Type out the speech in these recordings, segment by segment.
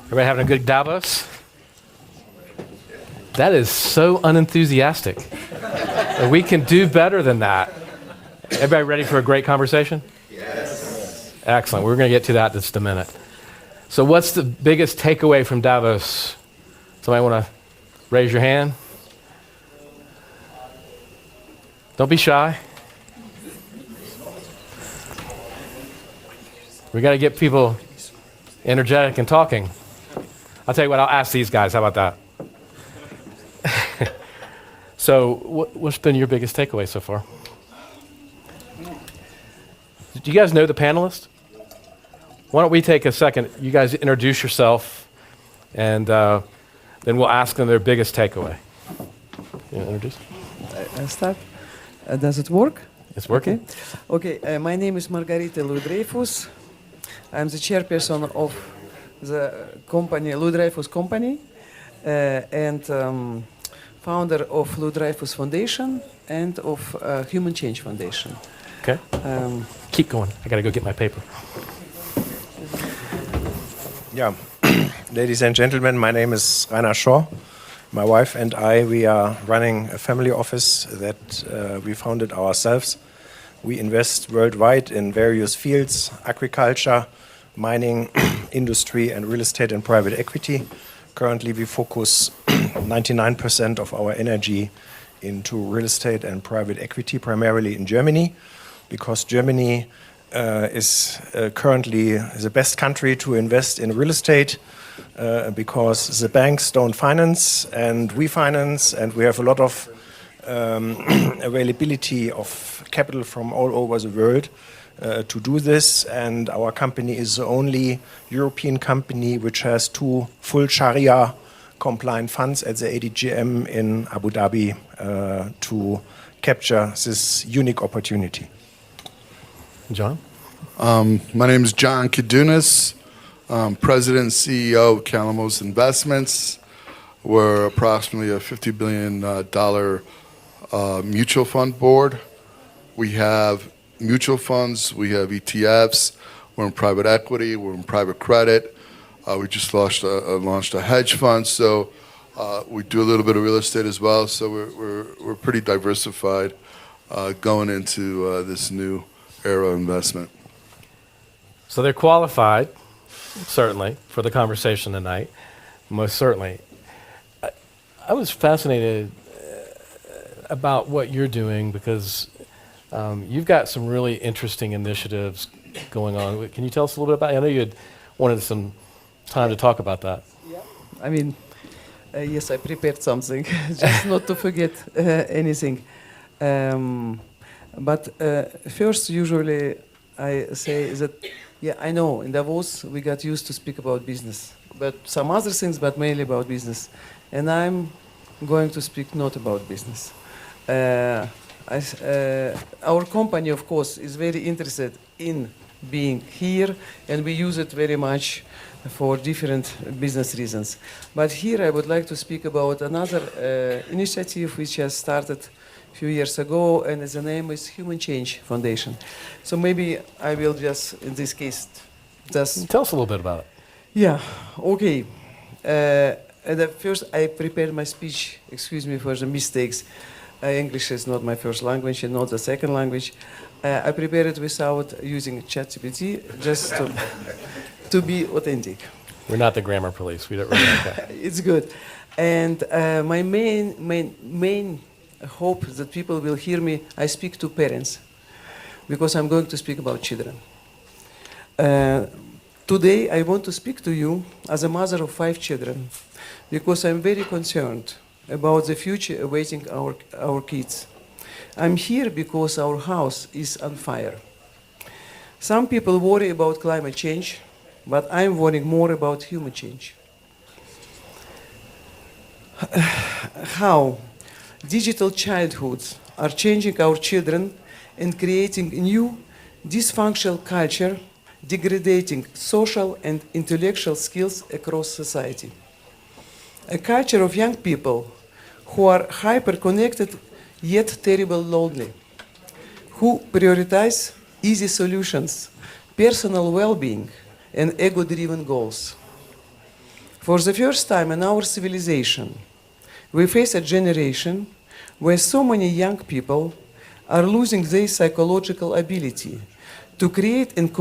Everybody having a good Davos? That is so unenthusiastic. And we can do better than that. Everybody ready for a great conversation? Yes. Excellent. We're going to get to that in just a minute. So what's the biggest takeaway from Davos? Somebody want to raise your hand? Don't be shy. We got to get people energetic and talking. I'll tell you what, I'll ask these guys. How about that? So what's been your biggest takeaway so far? Do you guys know the panelists? Why don't we take a second, you guys introduce yourself, and then we'll ask them their biggest takeaway. You want to introduce? I start. Does it work? It's working. Okay. My name is Margarita Louis-Dreyfus. I'm the chairperson of the company, Louis-Dreyfus Company, and founder of Louis-Dreyfus Foundation and of Human Change Foundation. Okay. Keep going. I got to go get my paper. Yeah. Ladies and gentlemen, my name is Schorr. My wife and I, we are running a family office that we founded ourselves. We invest worldwide in various fields: agriculture, mining, industry, and real estate and private equity. Currently, we focus 99% of our energy into real estate and private equity, primarily in Germany, because Germany is currently the best country to invest in real estate because the banks don't finance and we finance, and we have a lot of availability of capital from all over the world to do this, and our company is the only European company which has 2 full Sharia compliant funds at the ADGM in Abu Dhabi to capture this unique opportunity. John? My name is John Koudounis. I'm President and CEO of Calamos Investments. We're approximately a $50 billion mutual fund board. We have mutual funds, we have ETFs, we're in private equity, we're in private credit. We just launched a hedge fund, so we do a little bit of real estate as well. So we're pretty diversified going into this new era of investment. So they're qualified, certainly, for the conversation tonight, most certainly. I was fascinated about what you're doing because you've got some really interesting initiatives going on. Can you tell us a little bit about it? I know you had wanted some time to talk about that. Yeah. I mean, yes, I prepared something, just not to forget anything. But first, usually, I say that, yeah, I know, in Davos, we got used to speak about business, but some other things, but mainly about business. And I'm going to speak not about business. Our company, of course, is very interested in being here, and we use it very much for different business reasons. But here I would like to speak about another initiative which has started a few years ago, and the name is Human Change Foundation. So maybe I will just, in this case, just... Tell us a little bit about it. Yeah, okay. At first I prepared my speech, excuse me for the mistakes. English is not my first language and not the second language. I prepared it without using ChatGPT, just to be authentic. We're not the grammar police. We don't really like that. It's good. And my main hope that people will hear me, I speak to parents, because I'm going to speak about children. Today I want to speak to you as a mother of 5 children, because I'm very concerned about the future awaiting our kids. I'm here because our house is on fire. Some people worry about climate change, but I'm worrying more about human change. How digital childhoods are changing our children and creating a new dysfunctional culture, degrading social and intellectual skills across society. A culture of young people who are hyper-connected yet terribly lonely, who prioritize easy solutions, personal well-being, and ego-driven goals. For the first time in our civilization, we face a generation where so many young people are losing their psychological ability to create and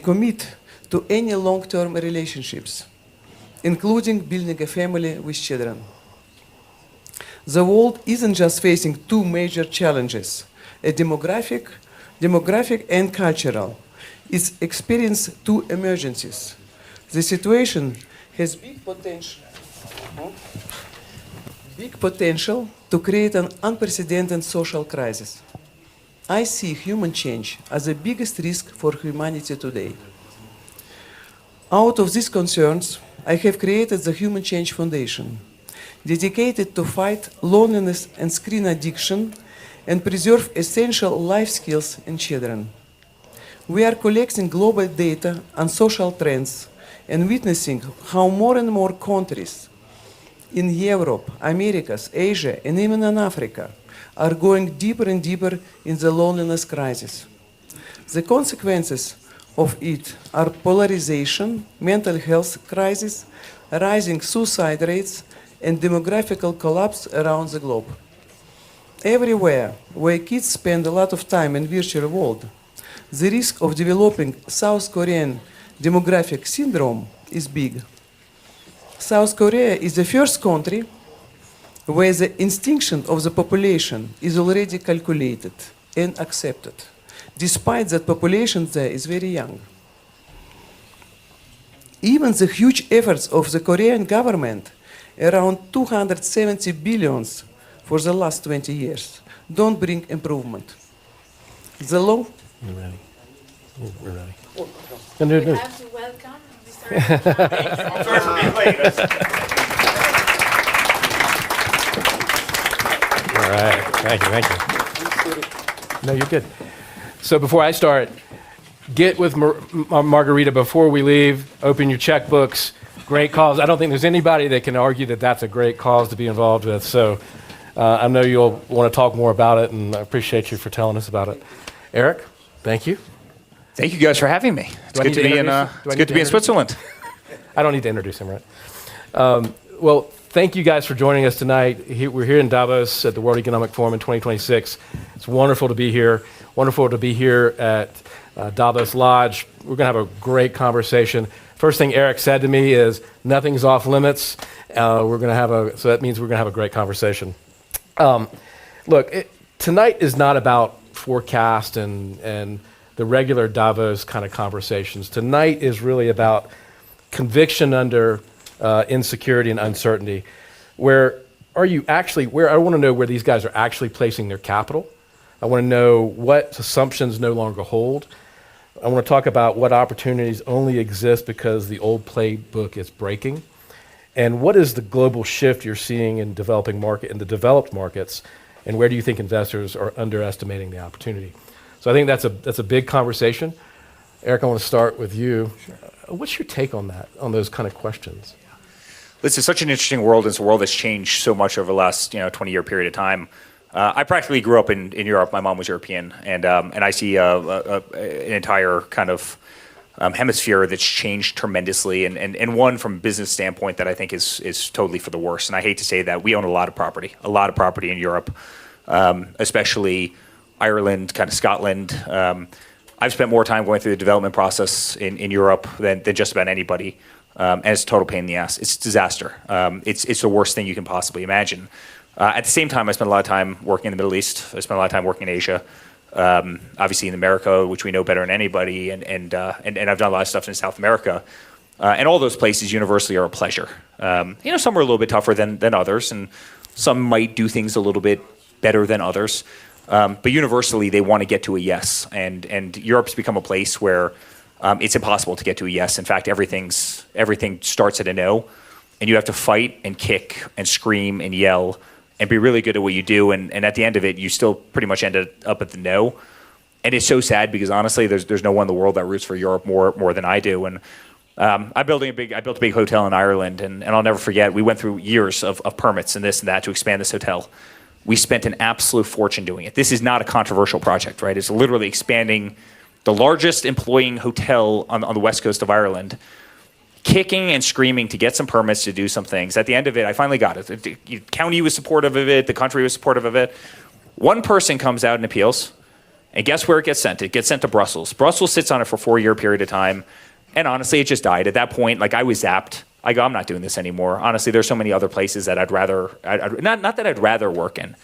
commit to any long-term relationships, including building a family with children. The world isn't just facing two major challenges, a demographic and cultural. It's experienced two emergencies. The situation has big potential to create an unprecedented social crisis. I see human change as the biggest risk for humanity today. Out of these concerns, I have created the Human Change Foundation, dedicated to fight loneliness and screen addiction and preserve essential life skills in children. We are collecting global data on social trends and witnessing how more and more countries in Europe, Americas, Asia, and even in Africa are going deeper and deeper in the loneliness crisis. The consequences of it are polarization, mental health crisis, rising suicide rates, and demographical collapse around the globe. Everywhere where kids spend a lot of time in virtual world, the risk of developing South Korean demographic syndrome is big. South Korea is the first country where the extinction of the population is already calculated and accepted, despite that population there is very young. Even the huge efforts of the Korean government, around 270 billions for the last 20 years, don't bring improvement. The long... We're ready. We're ready. We have to welcome Mr. I'm sorry for being late. All right. Thank you. No, you're good. So before I start, get with Margarita before we leave. Open your checkbooks. Great cause. I don't think there's anybody that can argue that that's a great cause to be involved with. So I know you'll want to talk more about it, and I appreciate you for telling us about it. Eric, thank you. Thank you guys for having me. It's good to be in Switzerland. I don't need to introduce him, right? Well, thank you guys for joining us tonight. We're here in Davos at the World Economic Forum in 2026. It's wonderful to be here. Wonderful to be here at Davos Lodge. We're going to have a great conversation. First thing Eric said to me is, nothing's off limits. So that means we're going to have a great conversation. Look, tonight is not about forecast and the regular Davos kind of conversations. Tonight is really about conviction under insecurity and uncertainty. I want to know where these guys are actually placing their capital. I want to know what assumptions no longer hold. I want to talk about what opportunities only exist because the old playbook is breaking. And what is the global shift you're seeing in the developed markets, and where do you think investors are underestimating the opportunity? So I think that's a big conversation. Eric, I want to start with you. Sure. What's your take on that, on those kind of questions? This is such an interesting world. It's a world that's changed so much over the last 20-year period of time. I practically grew up in Europe. My mom was European, and I see an entire kind of hemisphere that's changed tremendously, and one from a business standpoint that I think is totally for the worse. And I hate to say that. We own a lot of property in Europe, especially Ireland, kind of Scotland. I've spent more time going through the development process in Europe than just about anybody, and it's a total pain in the ass. It's a disaster. It's the worst thing you can possibly imagine. At the same time, I spent a lot of time working in the Middle East. I spent a lot of time working in Asia, obviously in America, which we know better than anybody, and I've done a lot of stuff in South America. And all those places universally are a pleasure. Some are a little bit tougher than others, and some might do things a little bit better than others. But universally, they want to get to a yes. And Europe's become a place where it's impossible to get to a yes. In fact, everything starts at a no, and you have to fight and kick and scream and yell and be really good at what you do. And at the end of it, you still pretty much end up at the no. And it's so sad because honestly, there's no one in the world that roots for Europe more than I do. And I built a big hotel in Ireland, and I'll never forget. We went through years of permits and this and that to expand this hotel. We spent an absolute fortune doing it. This is not a controversial project, right? It's literally expanding the largest employing hotel on the west coast of Ireland. kicking and screaming to get some permits to do some things. At the end of it, I finally got it. The county was supportive of it. The country was supportive of it. One person comes out and appeals, and guess where it gets sent? It gets sent to Brussels. Brussels sits on it for a 4-year period of time, and honestly, it just died. At that point, like, I was zapped. I go, I'm not doing this anymore. Honestly, there's so many other places that I'd rather, not that I'd rather work in.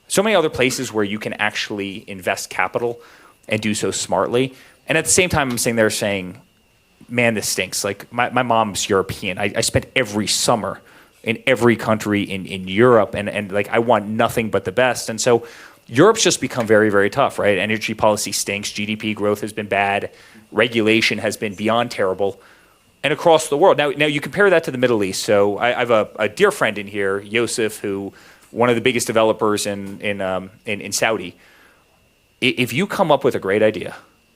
So many other places where you can actually invest capital and do so smartly. And at the same time, I'm sitting there saying, man, this stinks. Like, my mom's European. I spent every summer in every country in Europe, and like, I want nothing but the best. And so Europe's just become very, very tough, right? Energy policy stinks. GDP growth has been bad. Regulation has been beyond terrible. And across the world. Now you compare that to the Middle East. So I have a dear friend in here, Yosef, who one of the biggest developers in Saudi. If you come up with a great idea,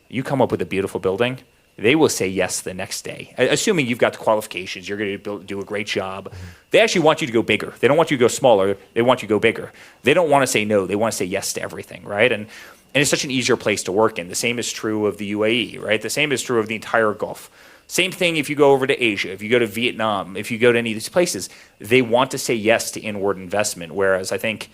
you come up with a beautiful building, they will say yes the next day, assuming you've got the qualifications, you're going to do a great job. They actually want you to go bigger. They don't want you to go smaller. They want you to go bigger. They don't want to say no. They want to say yes to everything, right? And it's such an easier place to work in. The same is true of the UAE, right? The same is true of the entire Gulf. Same thing if you go over to Asia, if you go to Vietnam, if you go to any of these places, they want to say yes to inward investment, whereas I think,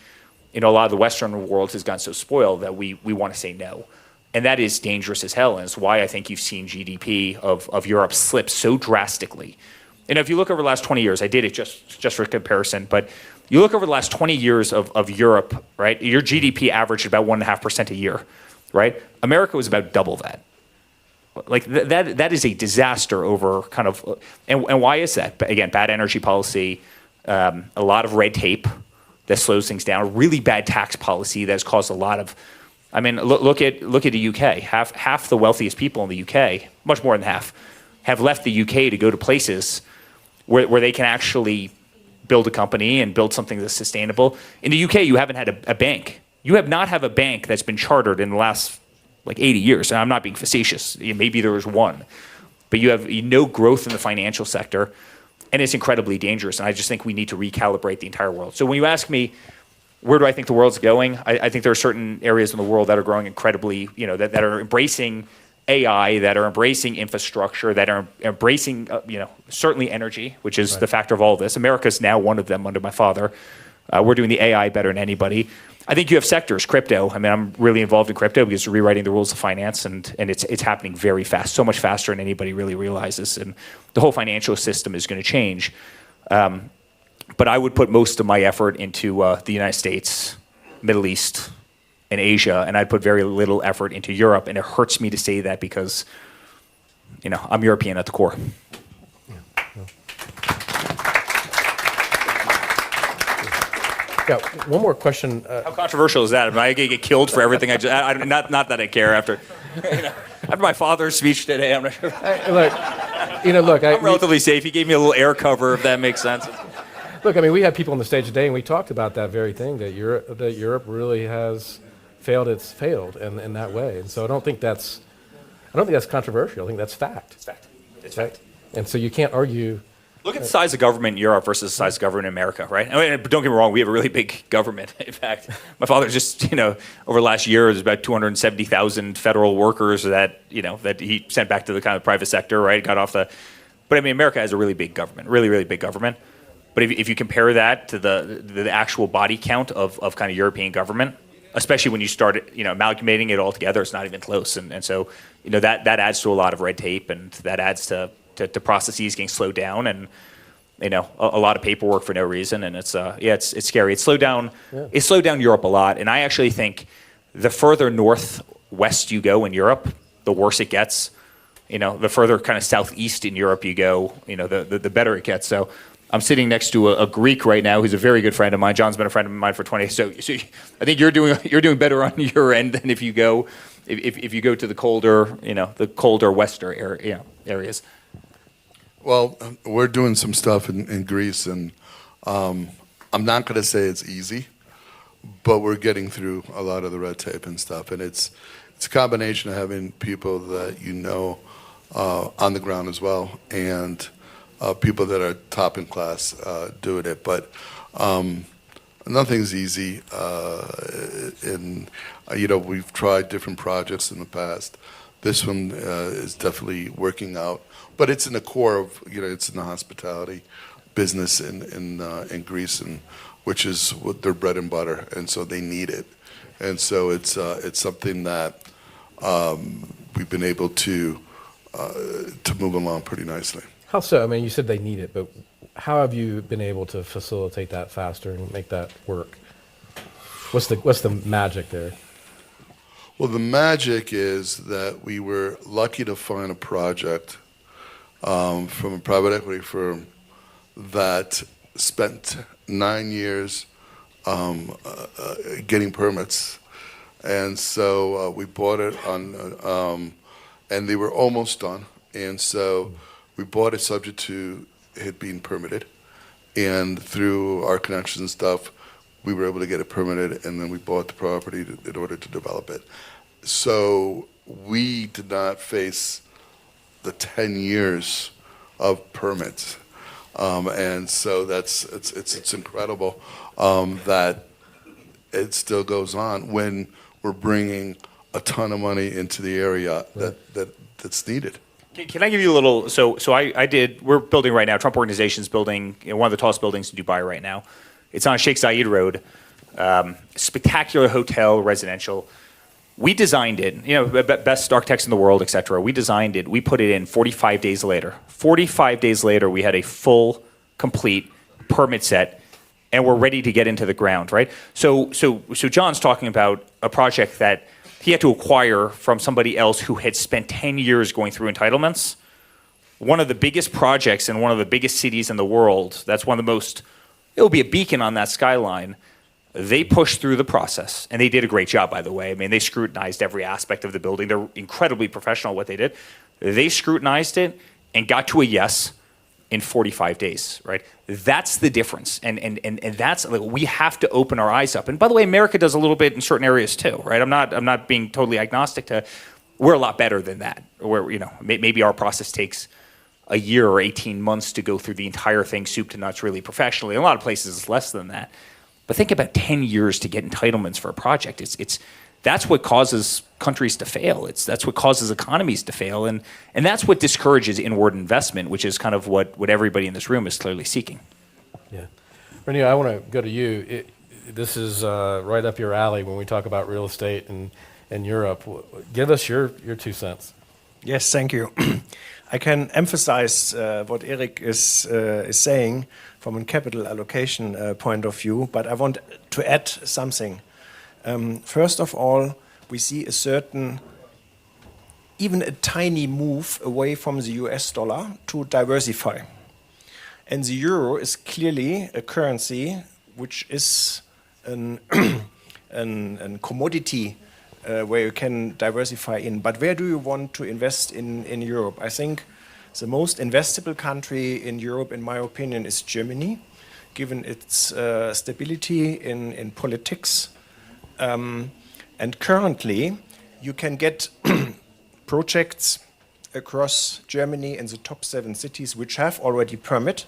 a lot of the Western world has gotten so spoiled that we want to say no. And that is dangerous as hell, and it's why I think you've seen GDP of Europe slip so drastically. And if you look over the last 20 years, I did it just for comparison, but you look over the last 20 years of Europe, right? Your GDP averaged about 1.5% a year, right? America was about double that. Like that is a disaster over kind of, and why is that? Again, bad energy policy, a lot of red tape that slows things down, really bad tax policy that's caused a lot of, I mean, look at the UK. Half the wealthiest people in the UK, much more than half, have left the UK to go to places where they can actually build a company and build something that's sustainable. In the UK, you haven't had a bank. You have not have a bank that's been chartered in the last 80 years. And I'm not being facetious. Maybe there was one. But you have no growth in the financial sector, and it's incredibly dangerous. And I just think we need to recalibrate the entire world. So when you ask me, where do I think the world's going? I think there are certain areas in the world that are growing incredibly, that are embracing AI, that are embracing infrastructure, that are embracing, certainly energy, which is the factor of all of this. America's now one of them under my father. We're doing the AI better than anybody. I think you have sectors, crypto. I mean, I'm really involved in crypto because we're rewriting the rules of finance, and it's happening very fast, so much faster than anybody really realizes. And the whole financial system is going to change. But I would put most of my effort into the United States, Middle East, and Asia, and I'd put very little effort into Europe. And it hurts me to say that because, I'm European at the core. Yeah, one more question. How controversial is that? Am I going to get killed for everything I just... not that I care after... after my father's speech today, I'm not sure. I'm relatively safe. He gave me a little air cover, if that makes sense. Look, I mean, we had people on the stage today, and we talked about that very thing, that Europe really has failed in that way. And so I don't think that's controversial. I think that's fact. It's fact. It's right? fact. And so you can't argue. Look at the size of government in Europe versus the size of government in America, right? I mean, don't get me wrong, we have a really big government. In fact, my father just, over the last year, there's about 270,000 federal workers that he sent back to the kind of private sector, right? But I mean, America has a really big government, really, really big government. But if you compare that to the actual body count of kind of European government, especially when you start, amalgamating it all together, it's not even close. And so, that adds to a lot of red tape, and that adds to processes getting slowed down, and a lot of paperwork for no reason, and it's scary. It slowed down Europe a lot, and I actually think the further northwest you go in Europe, the worse it gets. The further kind of southeast in Europe you go, the better it gets. So I'm sitting next to a Greek right now who's a very good friend of mine. John's been a friend of mine for 20 years. So I think you're doing better on your end than if you go to the colder western areas. Well, we're doing some stuff in Greece, and I'm not going to say it's easy, but we're getting through a lot of the red tape and stuff. And it's a combination of having people that on the ground as well, and people that are top in class doing it. But nothing's easy. And we've tried different projects in the past This one is definitely working out, but it's in the core of, it's in the hospitality business in Greece, and which is what their bread and butter, and so they need it, and so it's something that we've been able to move along pretty nicely. How so? I mean, you said they need it, but how have you been able to facilitate that faster and make that work? What's the magic there? Well, the magic is that we were lucky to find a project from a private equity firm that spent 9 years getting permits. And so we bought it and they were almost done. And so we bought it subject to it being permitted. And through our connections and stuff, we were able to get it permitted, and then we bought the property in order to develop it. So we did not face the 10 years of permits. And so it's incredible that it still goes on when we're bringing a ton of money into the area that's needed. Can I give you a little? So we're building right now. Trump Organization's building one of the tallest buildings in Dubai right now. It's on Sheikh Zayed Road. Spectacular hotel, residential. We designed it. Best architects in the world, et cetera. We designed it. We put it in 45 days later. 45 days later, we had a full, complete permit set, and we're ready to get into the ground, right? So John's talking about a project that he had to acquire from somebody else who had spent 10 years going through entitlements. One of the biggest projects in one of the biggest cities in the world, that's one of the most, it'll be a beacon on that skyline. They pushed through the process, and they did a great job, by the way. I mean, they scrutinized every aspect of the building. They're incredibly professional at what they did. They scrutinized it and got to a yes in 45 days, right? That's the difference. And that's, like, we have to open our eyes up. And by the way, America does a little bit in certain areas too, right? I'm not being totally agnostic to, we're a lot better than that. Where, maybe our process takes a year or 18 months to go through the entire thing, soup to nuts, really professionally. In a lot of places, it's less than that. But think about 10 years to get entitlements for a project. That's what causes countries to fail. That's what causes economies to fail. And that's what discourages inward investment, which is kind of what everybody in this room is clearly seeking. Yeah. Renee, I want to go to you. This is right up your alley when we talk about real estate in Europe. Give us your 2 cents. Yes, thank you. I can emphasize what Eric is saying from a capital allocation point of view, but I want to add something. First of all, we see a certain, even a tiny move away from the US dollar to diversify. And the euro is clearly a currency which is a commodity where you can diversify in. But where do you want to invest in Europe? I think the most investable country in Europe, in my opinion, is Germany, given its stability in politics. And currently, you can get projects across Germany in the top 7 cities which have already permit.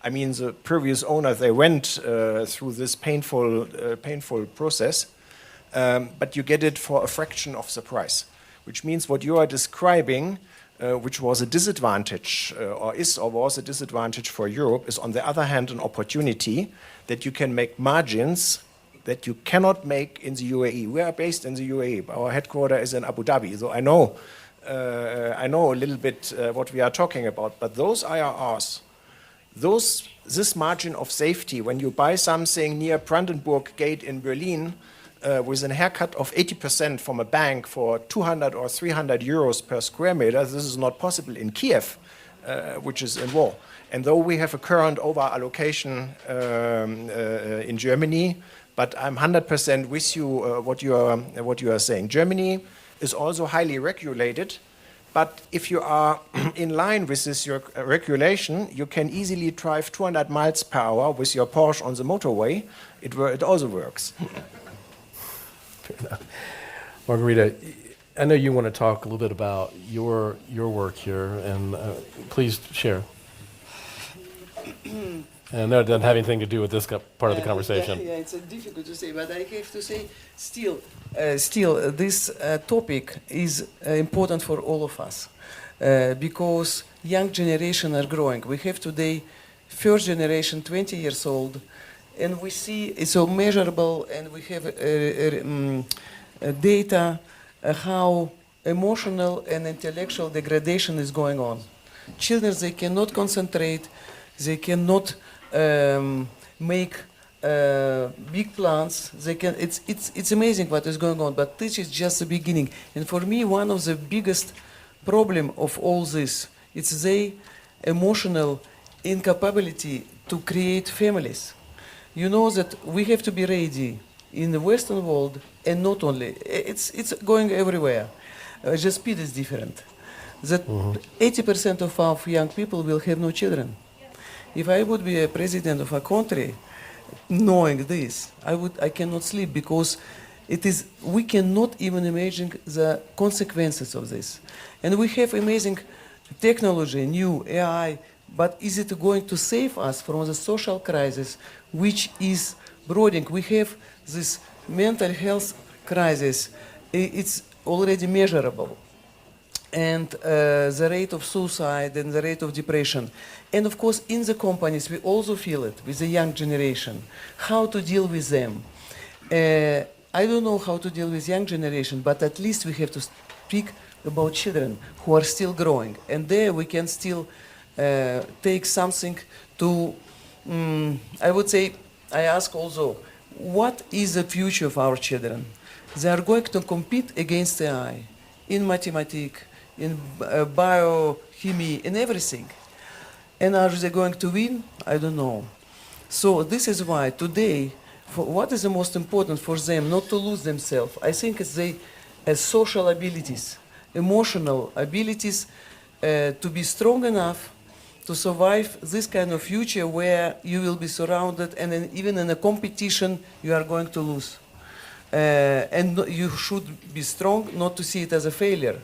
I mean, the previous owner, they went through this painful process, but you get it for a fraction of the price, which means what you are describing, which was a disadvantage, or was a disadvantage for Europe, is on the other hand an opportunity that you can make margins that you cannot make in the UAE. We are based in the UAE. Our headquarters is in Abu Dhabi, so I know a little bit what we are talking about. But those IRRs, this margin of safety, when you buy something near Brandenburg Gate in Berlin with a haircut of 80% from a bank for 200 or 300 euros per square meter, this is not possible in Kiev, which is in war. And though we have a current over-allocation in Germany, but I'm 100% with you what you are saying. Germany is also highly regulated, but if you are in line with this regulation, you can easily drive 200 miles per hour with your Porsche on the motorway. It also works. Margarita, I know you want to talk a little bit about your work here, and please share. And that doesn't have anything to do with this part of the conversation. Yeah, it's difficult to say, but I have to say, still, this topic is important for all of us because young generation are growing. We have today first generation, 20 years old, and we see it's so measurable, and we have data how emotional and intellectual degradation is going on. Children, they cannot concentrate, they cannot make big plans. They can. It's amazing what is going on, but this is just the beginning. And for me, one of the biggest problem of all this, it's the emotional incapability to create families. You know that we have to be ready in the Western world, and not only. It's going everywhere. The speed is different. That 80% of our young people will have no children. If I would be a president of a country, knowing this, I cannot sleep because we cannot even imagine the consequences of this. And we have amazing technology, new AI, but is it going to save us from the social crisis which is broadening? We have this mental health crisis. It's already measurable. And the rate of suicide and the rate of depression. And of course, in the companies, we also feel it with the young generation. How to deal with them. I don't know how to deal with young generation, but at least we have to speak about children who are still growing. And there we can still take something to, I would say, I ask also, what is the future of our children? They are going to compete against AI in mathematics, in biochemistry, in everything. And are they going to win? I don't know. So this is why today, what is the most important for them, not to lose themselves? I think it's social abilities, emotional abilities, to be strong enough to survive this kind of future where you will be surrounded, and even in a competition you are going to lose. And you should be strong not to see it as a failure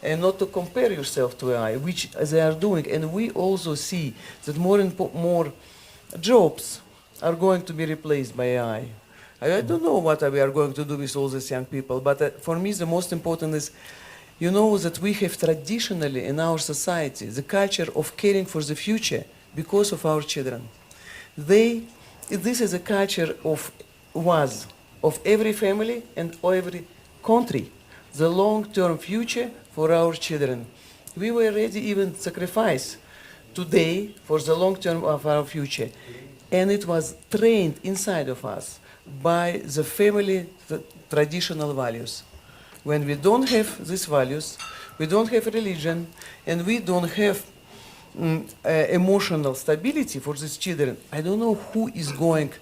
and not to compare yourself to AI, which they are doing. And we also see that more and more jobs are going to be replaced by AI. I don't know what we are going to do with all these young people, but for me the most important is, you know, that we have traditionally in our society the culture of caring for the future because of our children. This is a culture of every family and every country, the long-term future for our children. We were ready even sacrifice today for the long term of our future. And it was trained inside of us by the family, the traditional values. When we don't have these values, we don't have religion, and we don't have emotional stability for these children, I don't know who is going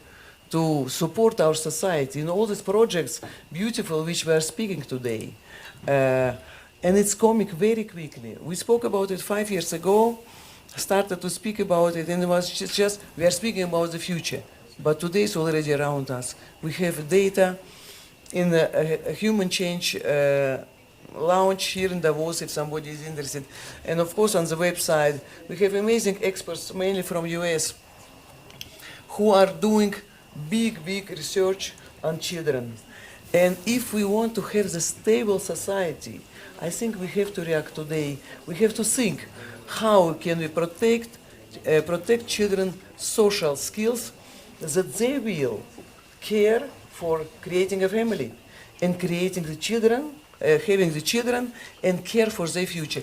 to support our society in all these projects, beautiful, which we are speaking today. And it's coming very quickly. We spoke about it 5 years ago, started to speak about it, and it was just we are speaking about the future. But today it's already around us. We have data in a human change launch here in Davos, if somebody is interested. And of course on the website, we have amazing experts, mainly from US, who are doing big research on children. And if we want to have the stable society, I think we have to react today. We have to think how can we protect children's social skills that they will care for creating a family and creating the children, having the children and care for their future.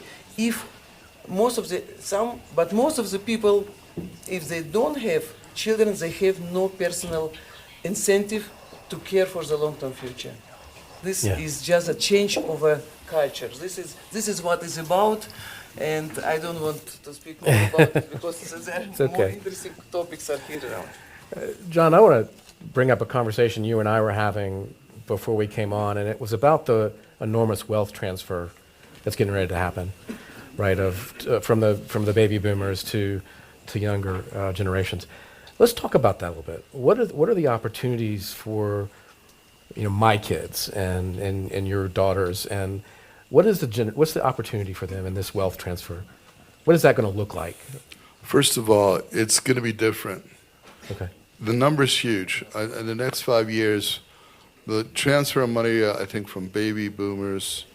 Most of the people, if they don't have children, they have no personal incentive to care for the long-term future. This is just a change of a culture. This is what it's about, and I don't want to speak more about it because there are more interesting topics are here around. John, I want to bring up a conversation you and I were having before we came on, and it was about the enormous wealth transfer that's getting ready to happen, right? From the baby boomers to younger generations. Let's talk about that a little bit. What are the opportunities for my kids and your daughters, and what's the opportunity for them in this wealth transfer? What is that going to look like? First of all, it's going to be different. Okay. The number's huge. In the next 5 years, the transfer of money, I think, from baby boomers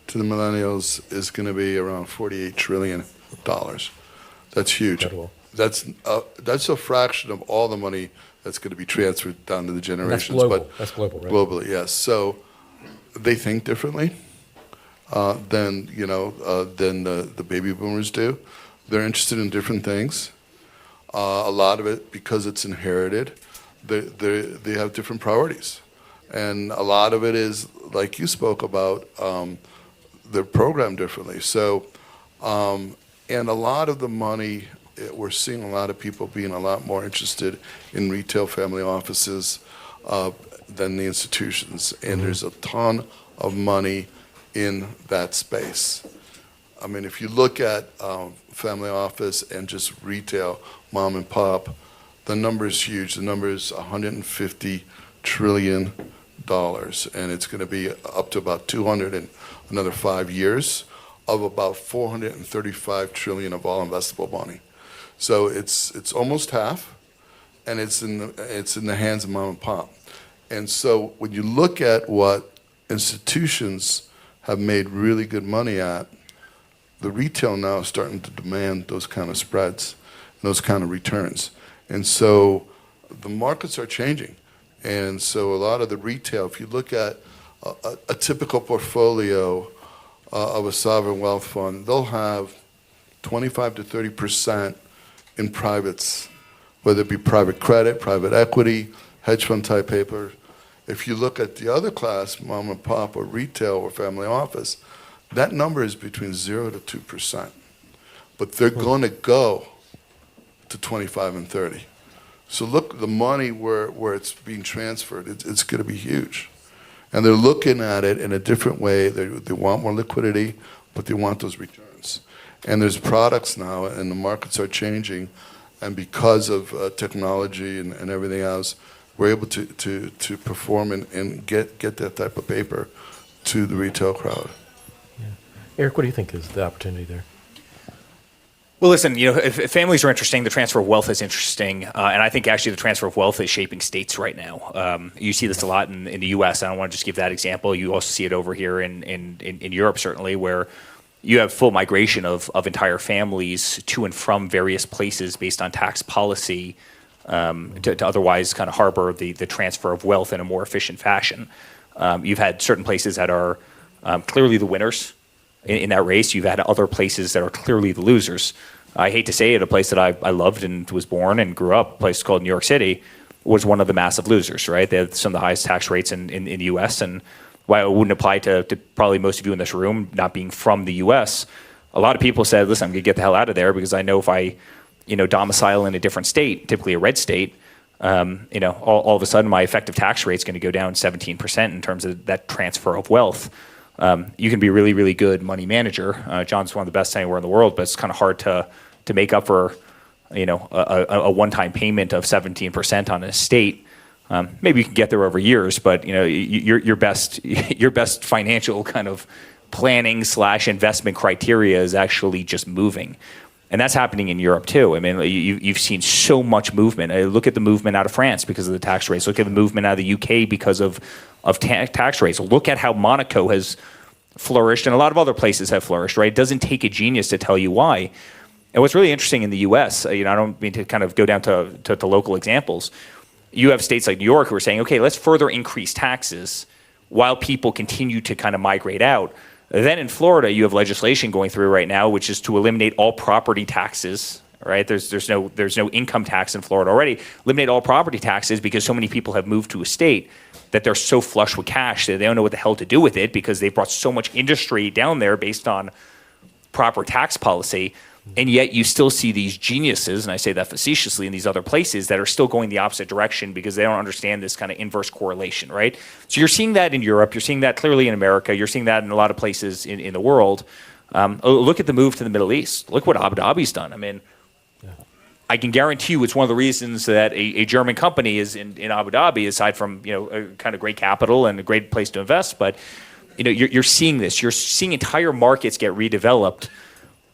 to the millennials is going to be around $48 trillion. That's huge. Incredible. That's a fraction of all the money that's going to be transferred down to the And generations. that's global. But That's global, right? globally, yes. So they think differently than the baby boomers do. They're interested in different things. A lot of it, because it's inherited, they have different priorities. And a lot of it is, like you spoke about, they're programmed differently. So, and a lot of the money, we're seeing a lot of people being a lot more interested in retail family offices than the institutions. And there's a ton of money in that space. I mean, if you look at family office and just retail, mom and pop, the number is huge. The number is $150 trillion, and it's going to be up to about 200 in another 5 years, of about 435 trillion of all investable money. So it's almost half, and it's in the hands of mom and pop. And so when you look at what institutions have made really good money at, the retail now is starting to demand those kind of spreads, those kind of returns. And so the markets are changing. And so a lot of the retail, if you look at a typical portfolio of a sovereign wealth fund, they'll have 25 to 30% in privates, whether it be private credit, private equity, hedge fund type paper. If you look at the other class, mom and pop or retail or family office, that number is between 0 to 2%. But they're going to go to 25 and 30. So look, the money where it's being transferred, it's going to be huge. And they're looking at it in a different way. They want more liquidity, but they want those returns. And there's products now, and the markets are changing. And because of technology and everything else, we're able to perform and get that type of paper to the retail crowd. Yeah. Eric, what do you think is the opportunity there? Well, listen, if families are interesting, the transfer of wealth is interesting, and I think actually the transfer of wealth is shaping states right now. You see this a lot in the U.S. I don't want to just give that example. You also see it over here in Europe, certainly, where you have full migration of entire families to and from various places based on tax policy to otherwise kind of harbor the transfer of wealth in a more efficient fashion. You've had certain places that are clearly the winners in that race. You've had other places that are clearly the losers. I hate to say it, a place that I loved and was born and grew up, a place called New York City, was one of the massive losers, right? They had some of the highest tax rates in the U.S., and while it wouldn't apply to probably most of you in this room not being from the U.S., a lot of people said, listen, I'm going to get the hell out of there because I know if I domicile in a different state, typically a red state, all of a sudden my effective tax rate is going to go down 17% in terms of that transfer of wealth. You can be a really, really good money manager. John's one of the best anywhere in the world, but it's kind of hard to make up for, a one-time payment of 17% on an estate. Maybe you can get there over years, but your best financial kind of planning / investment criteria is actually just moving. And that's happening in Europe too. I mean, you've seen so much movement. Look at the movement out of France because of the tax rates. Look at the movement out of the UK because of tax rates. Look at how Monaco has flourished and a lot of other places have flourished, right? It doesn't take a genius to tell you why. And what's really interesting in the US, I don't mean to kind of go down to local examples. You have states like New York who are saying, okay, let's further increase taxes while people continue to kind of migrate out. Then in Florida, you have legislation going through right now, which is to eliminate all property taxes, right? There's no income tax in Florida already. Eliminate all property taxes because so many people have moved to a state that they're so flush with cash that they don't know what the hell to do with it because they've brought so much industry down there based on proper tax policy. And yet you still see these geniuses, and I say that facetiously, in these other places that are still going the opposite direction because they don't understand this kind of inverse correlation, right? So you're seeing that in Europe. You're seeing that clearly in America. You're seeing that in a lot of places in the world. Look at the move to the Middle East. Look what Abu Dhabi's done. I mean, I can guarantee you it's one of the reasons that a German company is in Abu Dhabi, aside from a kind of great capital and a great place to invest. But you're seeing this. You're seeing entire markets get redeveloped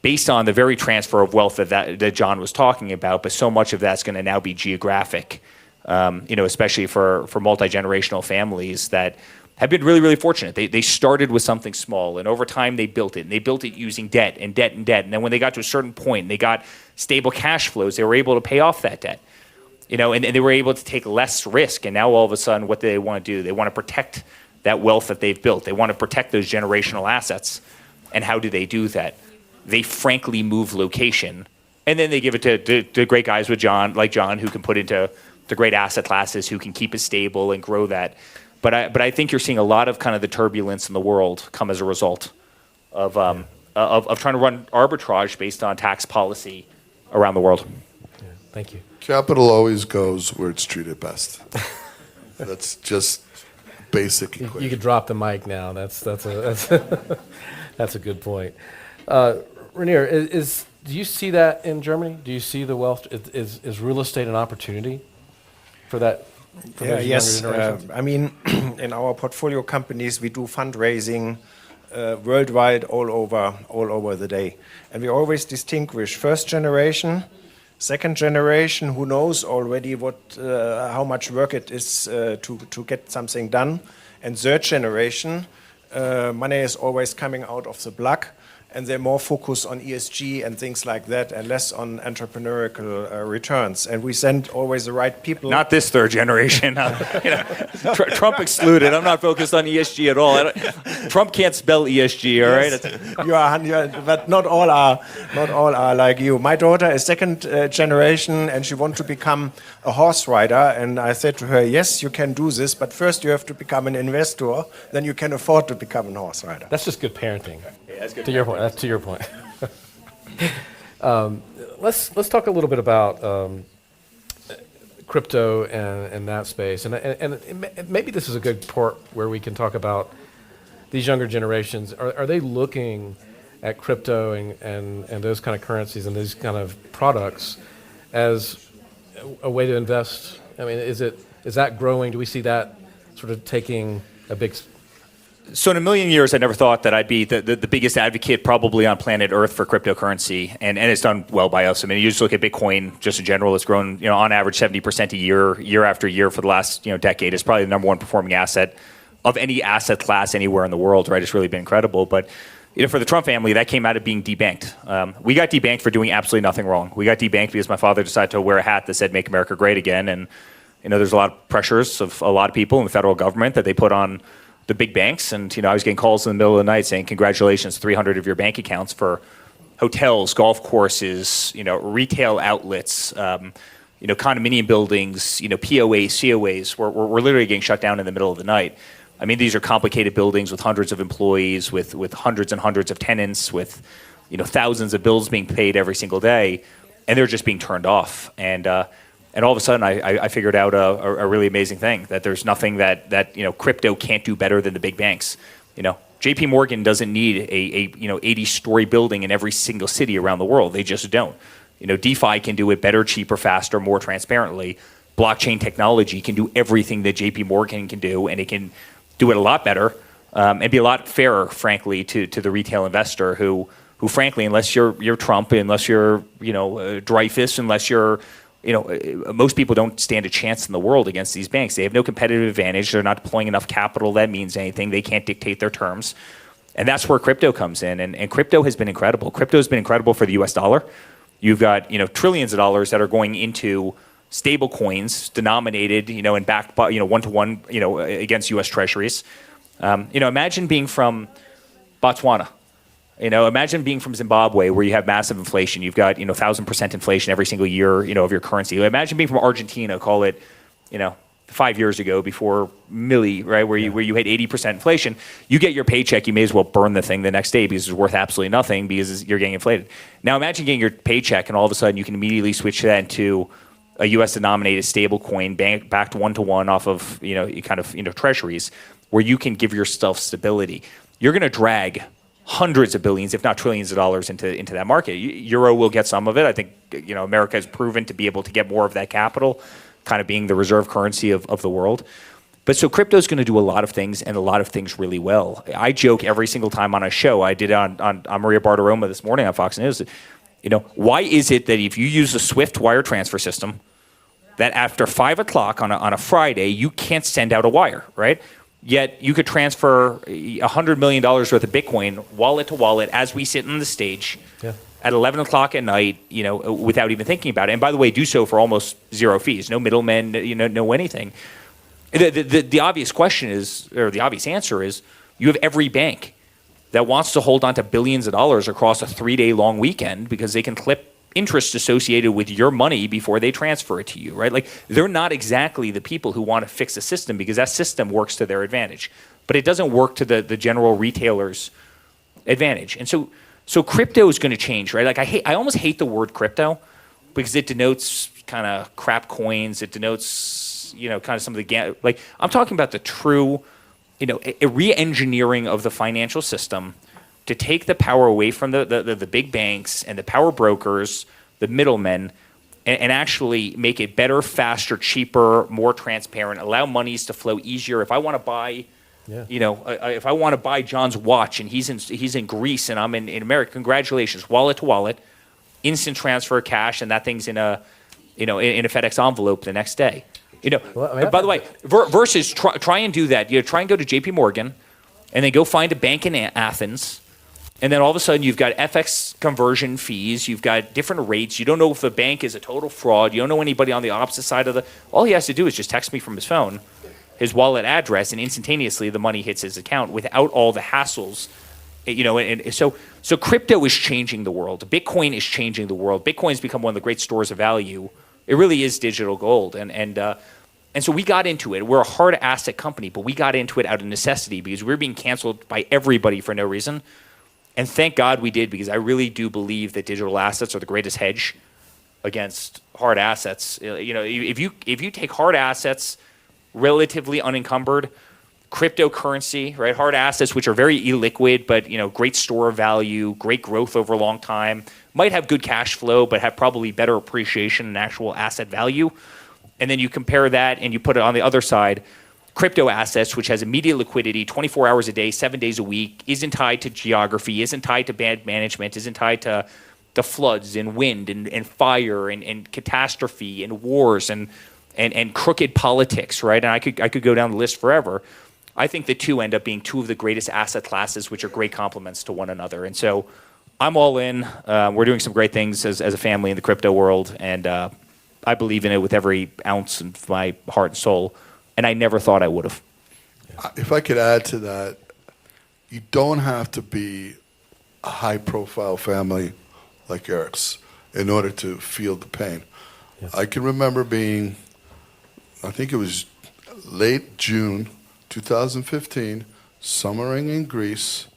based on the very transfer of wealth that John was talking about, but so much of that's going to now be geographic, especially for multi-generational families that have been really, really fortunate. They started with something small, and over time they built it. And they built it using debt and debt and debt. And then when they got to a certain point and they got stable cash flows, they were able to pay off that debt. And they were able to take less risk. And now all of a sudden, what do they want to do? They want to protect that wealth that they've built. They want to protect those generational assets. And how do they do that? They frankly move location, and then they give it to great guys like John, who can put into the great asset classes, who can keep it stable and grow that. But I think you're seeing a lot of kind of the turbulence in the world come as a result of trying to run arbitrage based on tax policy around the world. Yeah, thank you. Capital always goes where it's treated best. That's just basic equation. You could drop the mic now. That's a that's a good point. Rainier, do you see that in Germany? Do you see the wealth? Is real estate an opportunity for that? For those Yes. younger generations? I mean, in our portfolio companies, we do fundraising worldwide, all over the day, and we always distinguish first generation, second generation, who knows already how much work it is to get something done, and third generation. Money is always coming out of the block, and they're more focused on ESG and things like that, and less on entrepreneurial returns. And we send always the right people. Not this third generation. Trump excluded. I'm not focused on ESG at all. Trump can't spell ESG. All right. But not all are like you. My daughter is second generation, and she wants to become a horse rider. And I said to her, "Yes, you can do this, but first you have to become an investor. Then you can afford to become a horse rider." That's just good parenting. Yeah, that's good. To your point. That's to your point. Let's talk a little bit about crypto and that space, and maybe this is a good port where we can talk about these younger generations. Are they looking at crypto and those kind of currencies and these kind of products as a way to invest? I mean, is that growing? Do we see that sort of taking a big? So in a million years, I never thought that I'd be the biggest advocate probably on planet Earth for cryptocurrency, and it's done well by us. I mean, you just look at Bitcoin, just in general, it's grown, on average 70% a year after year for the last, decade. It's probably the number one performing asset of any asset class anywhere in the world, right? It's really been incredible. But for the Trump family, that came out of being debanked. We got debanked for doing absolutely nothing wrong. We got debanked because my father decided to wear a hat that said "Make America Great Again," and there's a lot of pressures of a lot of people in the federal government that they put on the big banks, and I was getting calls in the middle of the night saying, "Congratulations, 300 of your bank accounts for hotels, golf courses, retail outlets, condominium buildings, POAs, COAs. We're literally getting shut down in the middle of the night." I mean, these are complicated buildings with hundreds of employees, with hundreds and hundreds of tenants, with thousands of bills being paid every single day, and they're just being turned off. And all of a sudden, I figured out a really amazing thing, that there's nothing that crypto can't do better than the big banks. J.P. Morgan doesn't need a 80-story building in every single city around the world. They just don't. DeFi can do it better, cheaper, faster, more transparently. Blockchain technology can do everything that J.P. Morgan can do, and it can do it a lot better and be a lot fairer, frankly, to the retail investor who frankly, unless you're Trump, unless you're Dreyfus, unless you're most people don't stand a chance in the world against these banks. They have no competitive advantage. They're not deploying enough capital that means anything. They can't dictate their terms. And that's where crypto comes in. And crypto has been incredible. Crypto has been incredible for the US dollar. You've got, trillions of dollars that are going into stable coins denominated, and backed by, one-to-one, against US treasuries. Imagine being from Botswana. Imagine being from Zimbabwe, where you have massive inflation. You've got 1,000% inflation every single year, of your currency. Imagine being from Argentina, call it, 5 years ago before Millie, right, where you had 80% inflation. You get your paycheck, you may as well burn the thing the next day because it's worth absolutely nothing because you're getting inflated. Now imagine getting your paycheck and all of a sudden you can immediately switch that into a U.S. denominated stable coin backed one-to-one off of treasuries, where you can give yourself stability. You're going to drag hundreds of billions, if not trillions of dollars into that market. Euro will get some of it. I think America has proven to be able to get more of that capital, kind of being the reserve currency of the world. But so crypto is going to do a lot of things and a lot of things really well. I joke every single time on a show. I did it on Maria Bartiromo this morning on Fox News. Why is it that if you use a Swift wire transfer system, that after 5 o'clock on a Friday, you can't send out a wire, right? Yet you could transfer $100 million worth of Bitcoin wallet to wallet as we sit on the stage at 11 o'clock at night, without even thinking about it. And by the way, do so for almost zero fees, no middlemen, no anything. The obvious question is, or the obvious answer is, you have every bank that wants to hold on to billions of dollars across a 3-day long weekend because they can clip interest associated with your money before they transfer it to you, right? Like, they're not exactly the people who want to fix the system because that system works to their advantage, but it doesn't work to the general retailer's advantage. And so crypto is going to change, right? Like, I almost hate the word crypto because it denotes kind of crap coins. It denotes, kind of some of the, like, I'm talking about the true, a re-engineering of the financial system to take the power away from the big banks and the power brokers, the middlemen, and actually make it better, faster, cheaper, more transparent, allow monies to flow easier. If I want to buy, if I want to buy John's watch and he's in Greece and I'm in America, congratulations, wallet to wallet, instant transfer of cash, and that thing's in a FedEx envelope the next day. By the way, versus try and do that. Try and go to J.P. Morgan, and then go find a bank in Athens, and then all of a sudden you've got FX conversion fees, you've got different rates. You don't know if the bank is a total fraud. You don't know anybody on the opposite side of the. All he has to do is just text me from his phone, his wallet address, and instantaneously the money hits his account without all the hassles. And so crypto is changing the world. Bitcoin is changing the world. Bitcoin's become one of the great stores of value. It really is digital gold, and so we got into it. We're a hard asset company, but we got into it out of necessity because we were being canceled by everybody for no reason. And thank God we did, because I really do believe that digital assets are the greatest hedge against hard assets. If you take hard assets, relatively unencumbered, cryptocurrency, right? Hard assets, which are very illiquid, but great store of value, great growth over a long time, might have good cash flow, but have probably better appreciation and actual asset value. And then you compare that and you put it on the other side, crypto assets, which has immediate liquidity, 24 hours a day, 7 days a week, isn't tied to geography, isn't tied to bad management, isn't tied to floods and wind and fire and catastrophe and wars and crooked politics, right? And I could go down the list forever. I think the two end up being two of the greatest asset classes, which are great complements to one another. And so I'm all in. We're doing some great things as a family in the crypto world, and I believe in it with every ounce of my heart and soul, and I never thought I would have. If I could add to that, you don't have to be a high-profile family like Eric's in order to feel the pain. Yes. I can remember being, I think it was late June 2015, summering in Greece,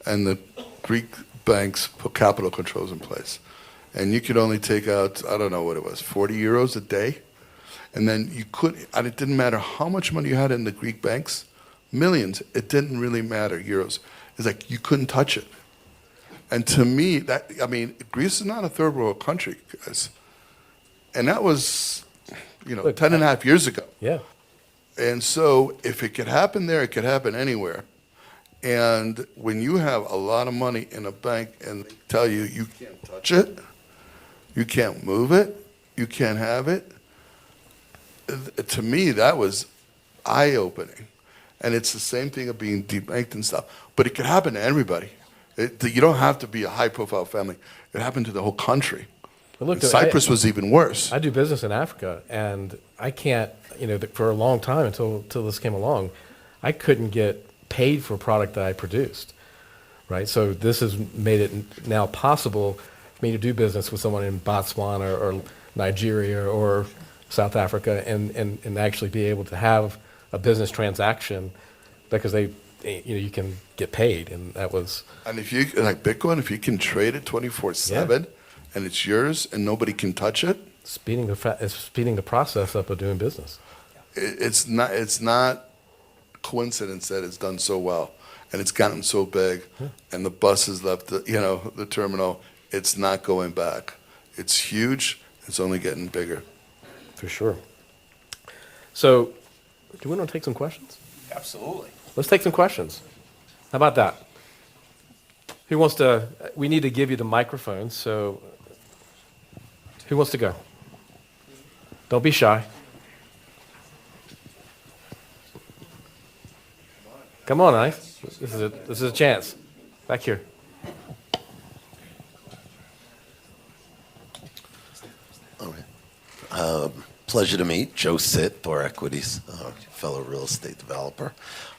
and the Greek banks put capital controls in place. And you could only take out, I don't know what it was, 40 euros a day. And then you could, and it didn't matter how much money you had in the Greek banks, millions, it didn't really matter, euros. It's like you couldn't touch it. And to me, Greece is not a third world country, guys. And that was, 10 and a half years ago. Yeah. And so if it could happen there, it could happen anywhere. And when you have a lot of money in a bank and they tell you you can't touch it, you can't move it, you can't have it, to me that was eye-opening. And it's the same thing of being debanked and stuff. But it could happen to everybody. You don't have to be a high-profile family. It happened to the whole country. But look, Cyprus was even worse. I do business in Africa, and I can't, for a long time until this came along, I couldn't get paid for a product that I produced, right? So this has made it now possible for me to do business with someone in Botswana or Nigeria or South Africa and actually be able to have a business transaction because you can get paid, and that was. And if you like Bitcoin, if you can trade it 24/7 and it's yours and nobody can touch it, speeding the process up of doing business. It's not coincidence that it's done so well and it's gotten so big, and the bus has left the terminal. It's not going back. It's huge. It's only getting bigger. For sure. So Do we want to take some questions? Absolutely. Let's take some questions. How about that? Who wants to? We need to give you the microphone, so who wants to go? Don't be shy. Come on, Ice. This is a chance. Back here. Pleasure to meet Joe Sitt, Thor Equities, fellow real estate developer.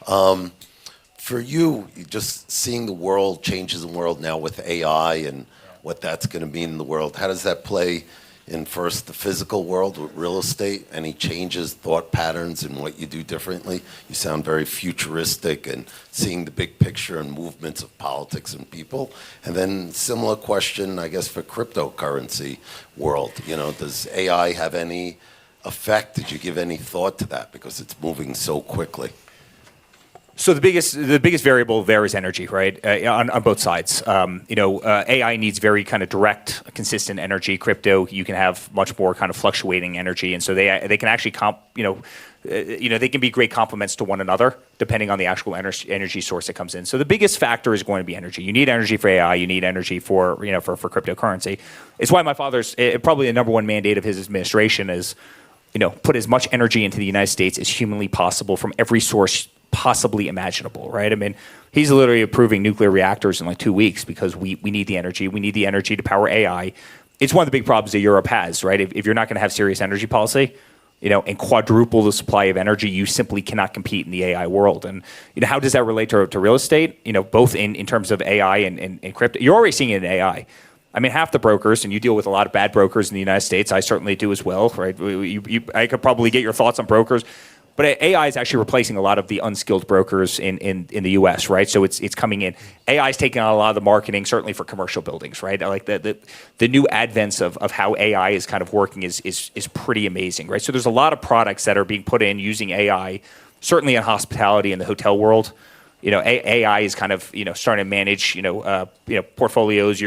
For you, just seeing the world, changes in the world now with AI and what that's going to mean in the world, how does that play in first the physical world with real estate? Any changes, thought patterns, and what you do differently? You sound very futuristic and seeing the big picture and movements of politics and people. And then similar question, I guess, for cryptocurrency world. You know, does AI have any effect? Did you give any thought to that because it's moving so quickly? So the biggest variable there is energy, right? On both sides. AI needs very kind of direct, consistent energy. Crypto, you can have much more kind of fluctuating energy, and so they can actually they can be great complements to one another depending on the actual energy source that comes in. So the biggest factor is going to be energy. You need energy for AI. You need energy for for cryptocurrency. It's why my father's probably the number one mandate of his administration is, put as much energy into the United States as humanly possible from every source possibly imaginable, right? I mean, he's literally approving nuclear reactors in like 2 weeks because we need the energy. We need the energy to power AI. It's one of the big problems that Europe has, right? If you're not going to have serious energy policy, and quadruple the supply of energy, you simply cannot compete in the AI world. And how does that relate to real estate? Both in terms of AI and crypto. You're already seeing it in AI. I mean, half the brokers, and you deal with a lot of bad brokers in the United States. I certainly do as well, right? I could probably get your thoughts on brokers. But AI is actually replacing a lot of the unskilled brokers in the U.S., right? So it's coming in. AI is taking on a lot of the marketing, certainly for commercial buildings, right? Like the new advents of how AI is kind of working is pretty amazing, right? So there's a lot of products that are being put in using AI, certainly in hospitality and the hotel world. AI is kind of starting to manage portfolios,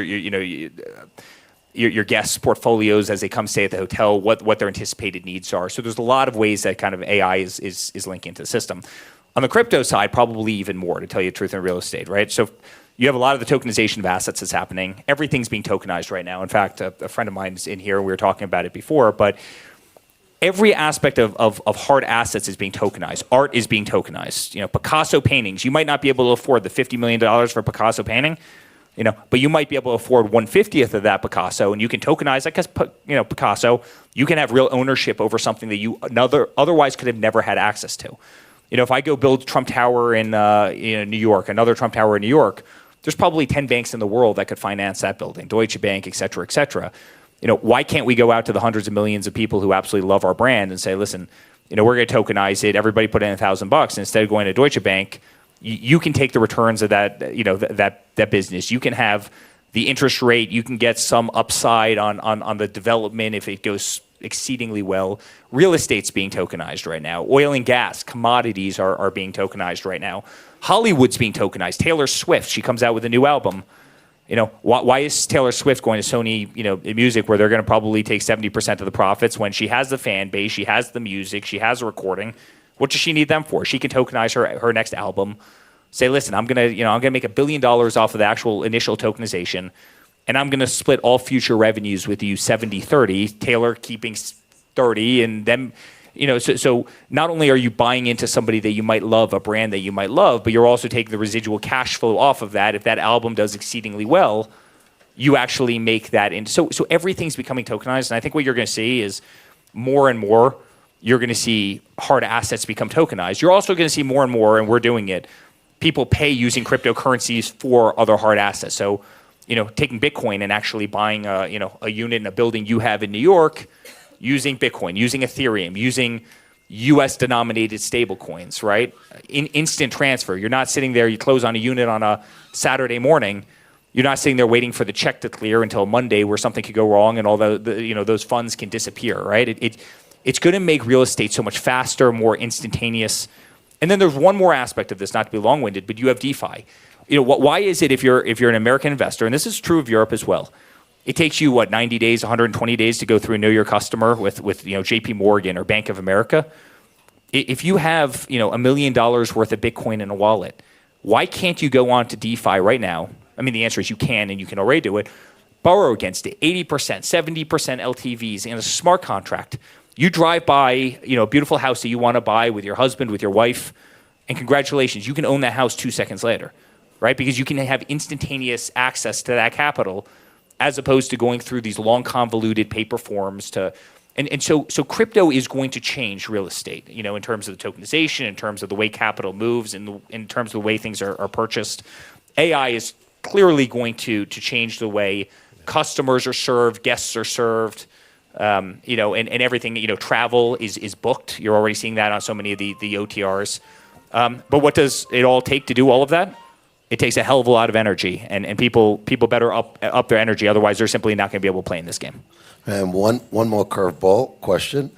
your guests' portfolios as they come stay at the hotel, what their anticipated needs are. So there's a lot of ways that kind of AI is linking to the system. On the crypto side, probably even more, to tell you the truth, in real estate, right? So you have a lot of the tokenization of assets that's happening. Everything's being tokenized right now. In fact, a friend of mine is in here, and we were talking about it before, but every aspect of hard assets is being tokenized. Art is being tokenized. Picasso paintings, you might not be able to afford the $50 million for a Picasso painting, but you might be able to afford 1/50th of that Picasso, and you can tokenize, I guess, Picasso. You can have real ownership over something that you otherwise could have never had access to. If I go build Trump Tower in New York, another Trump Tower in New York, there's probably 10 banks in the world that could finance that building, Deutsche Bank, et cetera, et cetera. Why can't we go out to the hundreds of millions of people who absolutely love our brand and say, listen, we're going to tokenize it. Everybody put in $1,000, and instead of going to Deutsche Bank, you can take the returns of that, that business. You can have the interest rate. You can get some upside on the development if it goes exceedingly well. Real estate's being tokenized right now. Oil and gas, commodities are being tokenized right now. Hollywood's being tokenized. Taylor Swift, she comes out with a new album. Why is Taylor Swift going to Sony, Music, where they're going to probably take 70% of the profits when she has the fan base, she has the music, she has a recording? What does she need them for? She can tokenize her next album. Say, listen, I'm gonna make $1 billion off of the actual initial tokenization, and I'm gonna split all future revenues with you 70-30. Taylor keeping 30, and then, so not only are you buying into somebody that you might love, a brand that you might love, but you're also taking the residual cash flow off of that. If that album does exceedingly well, you actually make that in. So everything's becoming tokenized, and I think what you're gonna see is more and more. You're going to see hard assets become tokenized. You're also going to see more and more, and we're doing it, people pay using cryptocurrencies for other hard assets. So, taking Bitcoin and actually buying a unit in a building you have in New York using Bitcoin, using Ethereum, using US denominated stable coins, right? In instant transfer. You're not sitting there, you close on a unit on a Saturday morning. You're not sitting there waiting for the check to clear until Monday where something could go wrong and all those funds can disappear, right? It's going to make real estate so much faster, more instantaneous. And then there's one more aspect of this, not to be long-winded, but you have DeFi. Why is it if you're an American investor, and this is true of Europe as well, it takes you, 90 days, 120 days to go through and know your customer with JP Morgan or Bank of America? If you have, $1 million worth of Bitcoin in a wallet, why can't you go on to DeFi right now? I mean, the answer is you can, and you can already do it. Borrow against it, 80%, 70% LTVs in a smart contract. You drive by, a beautiful house that you want to buy with your husband, with your wife, and congratulations, you can own that house 2 seconds later, right? Because you can have instantaneous access to that capital as opposed to going through these long convoluted paper forms so crypto is going to change real estate, in terms of the tokenization, in terms of the way capital moves, and in terms of the way things are purchased. AI is clearly going to change the way customers are served, guests are served, and everything. Travel is booked. You're already seeing that on so many of the OTRs. But what does it all take to do all of that? It takes a hell of a lot of energy, and people better up their energy. Otherwise, they're simply not going to be able to play in this game. And one more curveball question.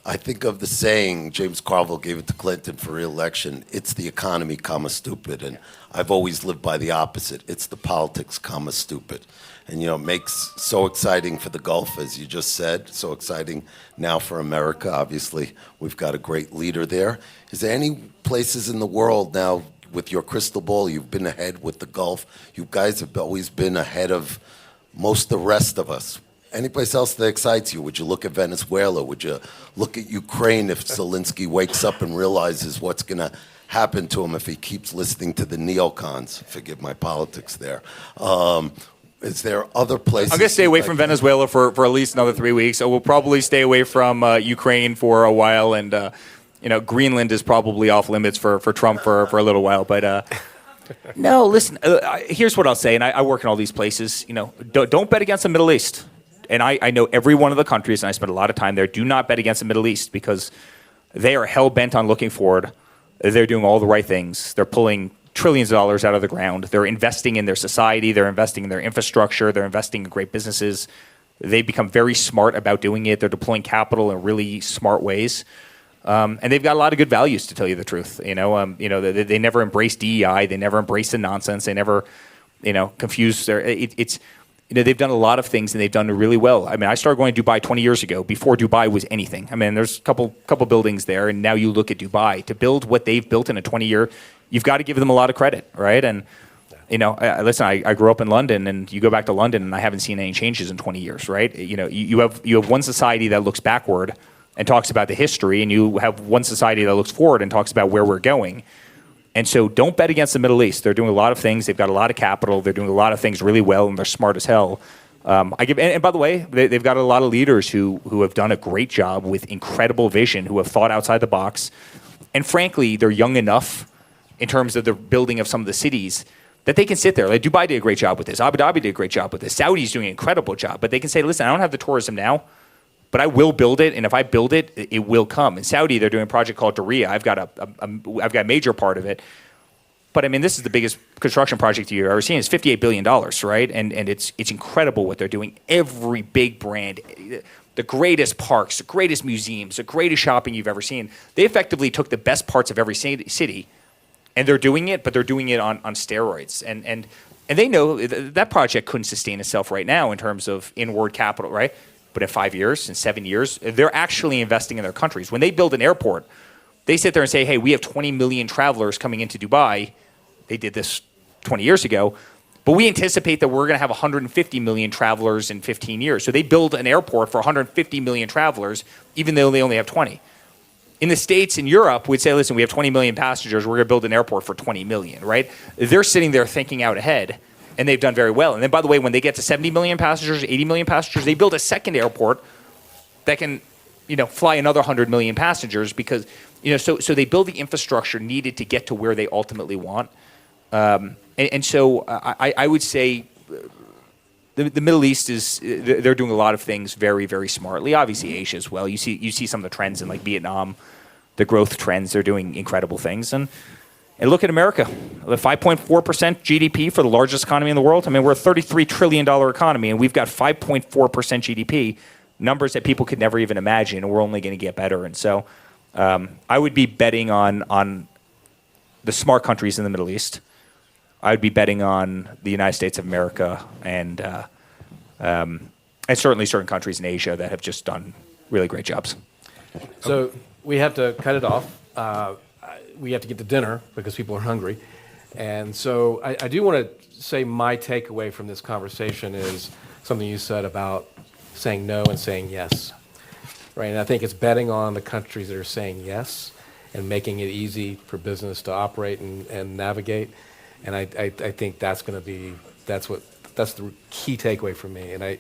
I think of the saying, James Carville gave it to Clinton for re-election, it's the economy, stupid. And I've always lived by the opposite. It's the politics, stupid. And, it makes so exciting for the Gulf, as you just said, so exciting now for America. Obviously, we've got a great leader there. Is there any places in the world now, with your crystal ball, you've been ahead with the Gulf. You guys have always been ahead of most of the rest of us. Any place else that excites you? Would you look at Venezuela? Would you look at Ukraine if Zelensky wakes up and realizes what's going to happen to him if he keeps listening to the neocons? Forgive my politics there. Is there other places? I'm going to stay away from Venezuela for at least another 3 weeks. I will probably stay away from Ukraine for a while, and Greenland is probably off limits for Trump for a little while. But no, listen. Here's what I'll say, and I work in all these places. Don't bet against the Middle East. And I know every one of the countries, and I spend a lot of time there. Do not bet against the Middle East because they are hell bent on looking forward. They're doing all the right things. They're pulling trillions of dollars out of the ground. They're investing in their society. They're investing in their infrastructure. They're investing in great businesses. They've become very smart about doing it. They're deploying capital in really smart ways. And they've got a lot of good values, to tell you the truth. They never embrace DEI. They never embrace the nonsense. They never, confuse their. They've done a lot of things and they've done really well. I mean, I started going to Dubai 20 years ago, before Dubai was anything. I mean, there's a couple buildings there, and now you look at Dubai. To build what they've built in a 20-year, you've got to give them a lot of credit, right? And listen, I grew up in London, and you go back to London, and I haven't seen any changes in 20 years, right? You have one society that looks backward and talks about the history, and you have one society that looks forward and talks about where we're going. And so don't bet against the Middle East. They're doing a lot of things. They've got a lot of capital. They're doing a lot of things really well, and they're smart as hell. And by the way, they've got a lot of leaders who have done a great job with incredible vision, who have thought outside the box. And frankly, they're young enough in terms of the building of some of the cities that they can sit there. Like Dubai did a great job with this. Abu Dhabi did a great job with this. Saudi's doing an incredible job. But they can say, listen, I don't have the tourism now, but I will build it, and if I build it, it will come. In Saudi, they're doing a project called Diriyah. I've got a major part of it. But I mean, this is the biggest construction project you've ever seen. It's $58 billion, right? And it's incredible what they're doing. Every big brand, the greatest parks, the greatest museums, the greatest shopping you've ever seen. They effectively took the best parts of every city, and they're doing it, but they're doing it on steroids. And they know that project couldn't sustain itself right now in terms of inward capital, right? But in 5 years, in 7 years, they're actually investing in their countries. When they build an airport, they sit there and say, hey, we have 20 million travelers coming into Dubai. They did this 20 years ago. But we anticipate that we're going to have 150 million travelers in 15 years. So they build an airport for 150 million travelers, even though they only have 20. In the States and Europe, we'd say, listen, we have 20 million passengers. We're going to build an airport for 20 million, right? They're sitting there thinking out ahead, and they've done very well. And then, by the way, when they get to 70 million passengers, 80 million passengers, they build a second airport that can, fly another 100 million passengers because, so they build the infrastructure needed to get to where they ultimately want. So I would say the Middle East they're doing a lot of things very, very smartly. Obviously, Asia as well. You see some of the trends in like Vietnam, the growth trends. They're doing incredible things. And look at America, the 5.4% GDP for the largest economy in the world. I mean, we're a $33 trillion economy, and we've got 5.4% GDP, numbers that people could never even imagine, and we're only going to get better. And so I would be betting on the smart countries in the Middle East. I would be betting on the United States of America and certainly certain countries in Asia that have just done really great jobs. So we have to cut it off. We have to get to dinner because people are hungry. And so I do want to say my takeaway from this conversation is something you said about saying no and saying yes. Right? And I think it's betting on the countries that are saying yes and making it easy for business to operate and navigate. And I think that's going to be, that's the key takeaway for me. And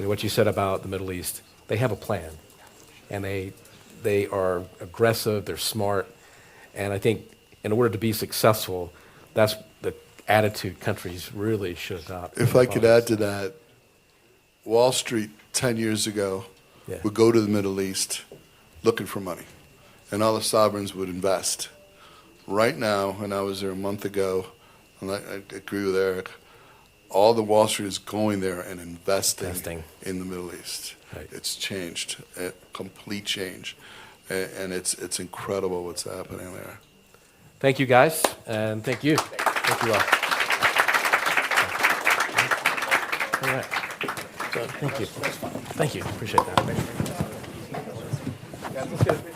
what you said about the Middle East, they have a plan. And they are aggressive, they're smart. And I think in order to be successful, that's the attitude countries really should adopt. If I could add to that, Wall Street 10 years ago Yeah. would go to the Middle East looking for money, and all the sovereigns would invest. Right now, and I was there a month ago, and I agree with Eric, all the Wall Street is going there and investing in the Middle East. Right. It's changed, a complete change, and it's incredible what's happening there. Thank you, guys, and thank you. Thank you all. All right. So, thank you. Thank you. Appreciate that.